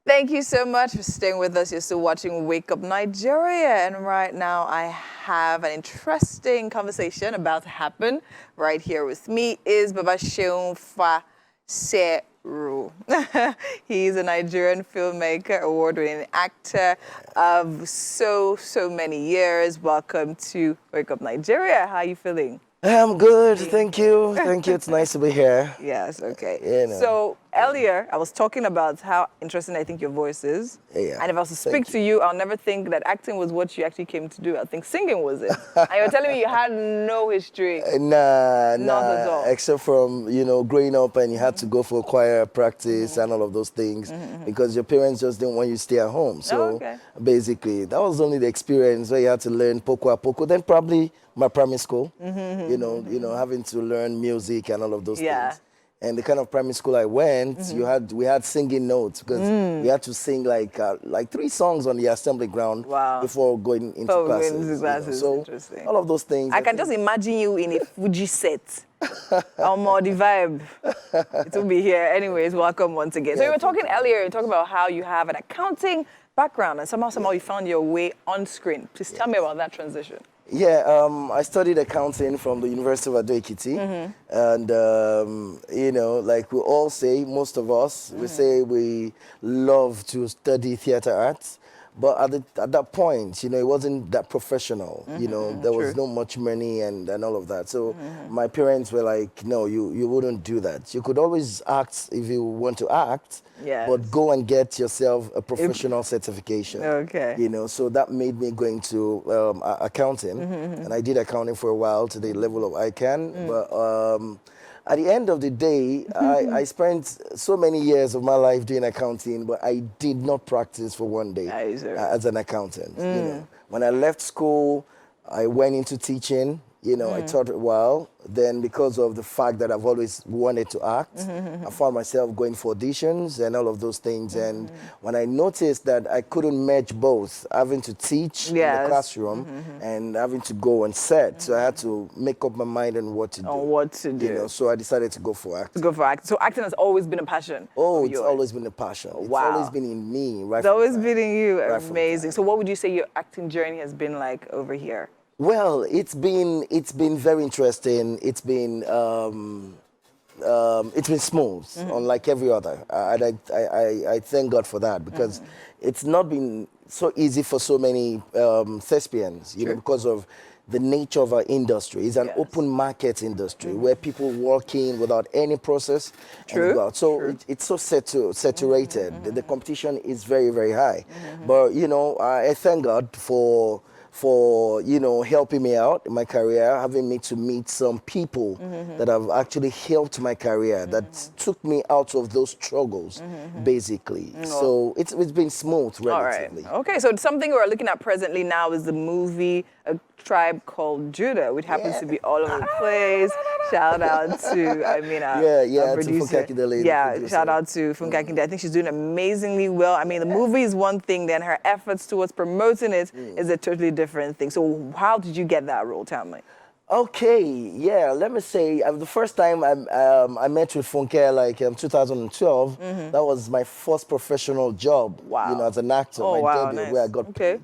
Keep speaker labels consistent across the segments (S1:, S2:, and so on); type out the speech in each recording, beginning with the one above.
S1: Thank you so much for staying with us. You're still watching Wake Up Nigeria. And right now I have an interesting conversation about to happen. Right here with me is Babaseun Faseru. He's a Nigerian filmmaker, award-winning actor of so many years. Welcome to Wake Up Nigeria. How are you feeling?
S2: I'm good, thank you. Thank you. It's nice to be here.
S1: Yes, okay. So earlier, I was talking about how interesting I think your voice is.
S2: Yeah.
S1: And if I was to speak to you, I'll never think that acting was what you actually came to do. I think singing was it. And you're telling me you had no history.
S2: Not
S1: at all.
S2: Except from, growing up and you had to go for choir practice and all of those things because your parents just didn't want you to stay at home. So basically, that was only the experience where you had to learn poco a poco. Then probably my primary school, having to learn music and all of those things. And the kind of primary school I went, we had singing notes because we had to sing like 3 songs on the assembly ground before going into classes. So all of those things.
S1: I can just imagine you in a Fuji set. More the vibe. It will be here. Anyways, welcome once again. So you were talking earlier, you talked about how you have an accounting background and somehow you found your way on screen. Please tell me about that transition.
S2: Yeah, I studied accounting from the University of Ado-Ekiti, and like we all say, most of us, we say we love to study theater arts, but at that point, it wasn't that professional. There was no much money and all of that. So my parents were like, no, you wouldn't do that. You could always act if you want to act, but go and get yourself a professional certification. So that made me go into accounting, and I did accounting for a while to the level of ICANN, but at the end of the day, I spent so many years of my life doing accounting, but I did not practice for one day as an accountant. When I left school, I went into teaching. I taught a while. Then because of the fact that I've always wanted to act, I found myself going for auditions and all of those things. And when I noticed that I couldn't match both, having to teach in the classroom and having to go on set, so I had to make up my mind on what to do. So I decided to go for acting.
S1: So acting has always been a passion.
S2: Oh, it's always been a passion. It's always been in me.
S1: It's always been in you. Amazing. So what would you say your acting journey has been like over here?
S2: Well, it's been very interesting. It's been smooth, unlike every other. I thank God for that because it's not been so easy for so many thespians, because of the nature of our industry. It's an open market industry where people walk in without any process. So it's so saturated. The competition is very, very high. But, I thank God for helping me out in my career, having me to meet some people that have actually helped my career, that took me out of those struggles, basically. So it's been smooth, relatively.
S1: All right. Okay, so something we're looking at presently now is the movie A Tribe Called Judah, which happens to be all over the place. Shout out to, our producer. Shout out to Funke Akinde. I think she's doing amazingly well. I mean, the movie is one thing, then her efforts towards promoting it is a totally different thing. So how did you get that role? Tell me.
S2: Okay, let me say, the first time I met with Funke, like 2012, that was my first professional job, as an actor, my debut, where I got paid.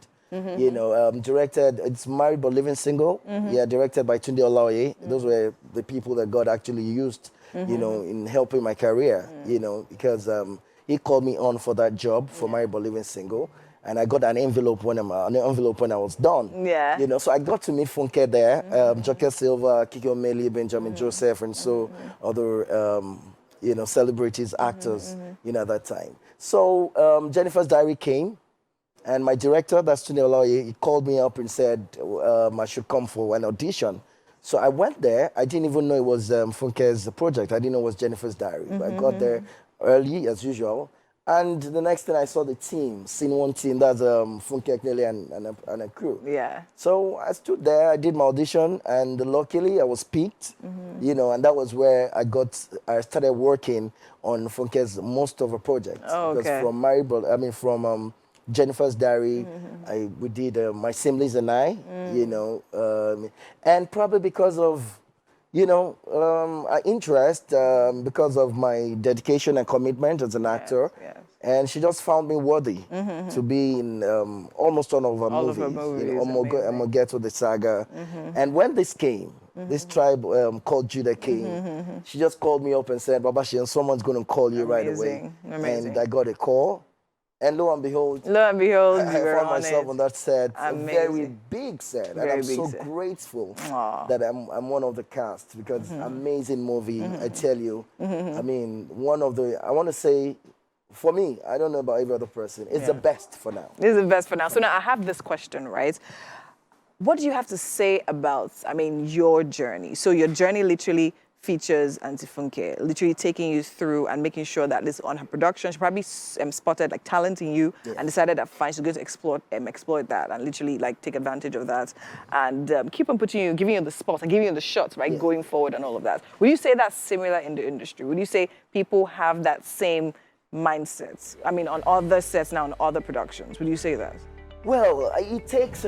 S2: Directed, it's Married but Living Single, directed by Tunde Olaoye. Those were the people that God actually used, in helping my career, because he called me on for that job for Married but Living Single. And I got an envelope when I was done. So I got to meet Funke there, Joker Silva, Kiki Omeli, Benjamin Joseph, and so other, celebrities, actors, at that time. So Jennifer's Diary came, and my director, that's Tunde Olaoye, he called me up and said I should come for an audition. So I went there. I didn't even know it was Funke's project. I didn't know it was Jennifer's Diary. But I got there early, as usual. And the next thing I saw the team, scene 1 team, that's Funke Akindele and a crew. So I stood there, I did my audition, and luckily I was picked, and that was where I started working on Funke's most of her projects. Because from Jennifer's Diary, we did My Siblings and I, and probably because of interest, because of my dedication and commitment as an actor, And she just found me worthy to be in almost all of her movies.
S1: Of her movies,
S2: you know, Omogeto, the saga. And when this came, this tribe called Judah came, she just called me up and said, Babaseun, someone's going to call you right away. And I got a call. And lo and behold,
S1: I
S2: found myself on that set, a very big set. And I'm so grateful that I'm one of the cast, because amazing movie, I tell you. I mean, I want to say, for me, I don't know about every other person, it's the best for now.
S1: It's the best for now. So now I have this question, right? What do you have to say about, I mean, your journey? So your journey literally features Auntie Funke, literally taking you through and making sure that this on her production. She probably spotted like talent in you and decided that fine, she's going to exploit that and literally like take advantage of that and keep on giving you the spots and giving you the shots, right, going forward and all of that. Would you say that's similar in the industry? Would you say people have that same mindset? I mean, on other sets now, on other productions, would you say that?
S2: Well, it takes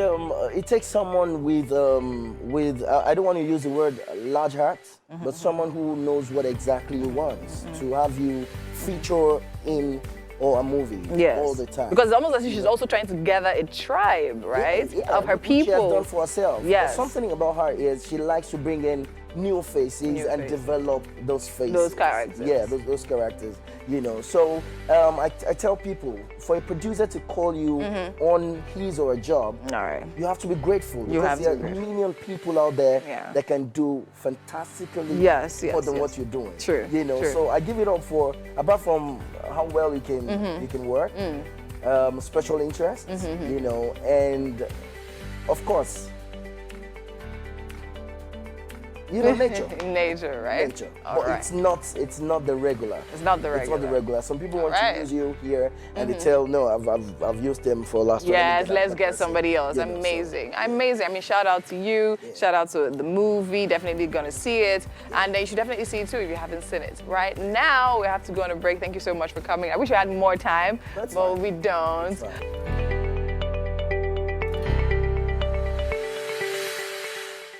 S2: someone with I don't want to use the word large heart, but someone who knows what exactly he wants to have you feature in a movie all the time.
S1: Because it's almost as if she's also trying to gather a tribe, right, of her people.
S2: She has done for herself.
S1: Yes.
S2: But something about her is she likes to bring in new faces and develop those faces.
S1: Those characters.
S2: Yeah, those characters, you know. So I tell people, for a producer to call you on his or her job, you have to be grateful. Because there are a million people out there that can do fantastically for what you're doing.
S1: True.
S2: You know, so I give it up for, apart from how well you can work, special interests, you know, and of course, you know,
S1: nature, right?
S2: Nature. But it's not the regular.
S1: It's not the regular.
S2: It's not the regular. Some people want to use you here and they tell, no, I've used them for last time.
S1: Yes, let's get somebody else. Amazing. Amazing. I mean, shout out to you. Shout out to the movie. Definitely gonna see it. And you should definitely see it too if you haven't seen it. Right now, we have to go on a break. Thank you so much for coming. I wish we had more time, but we don't.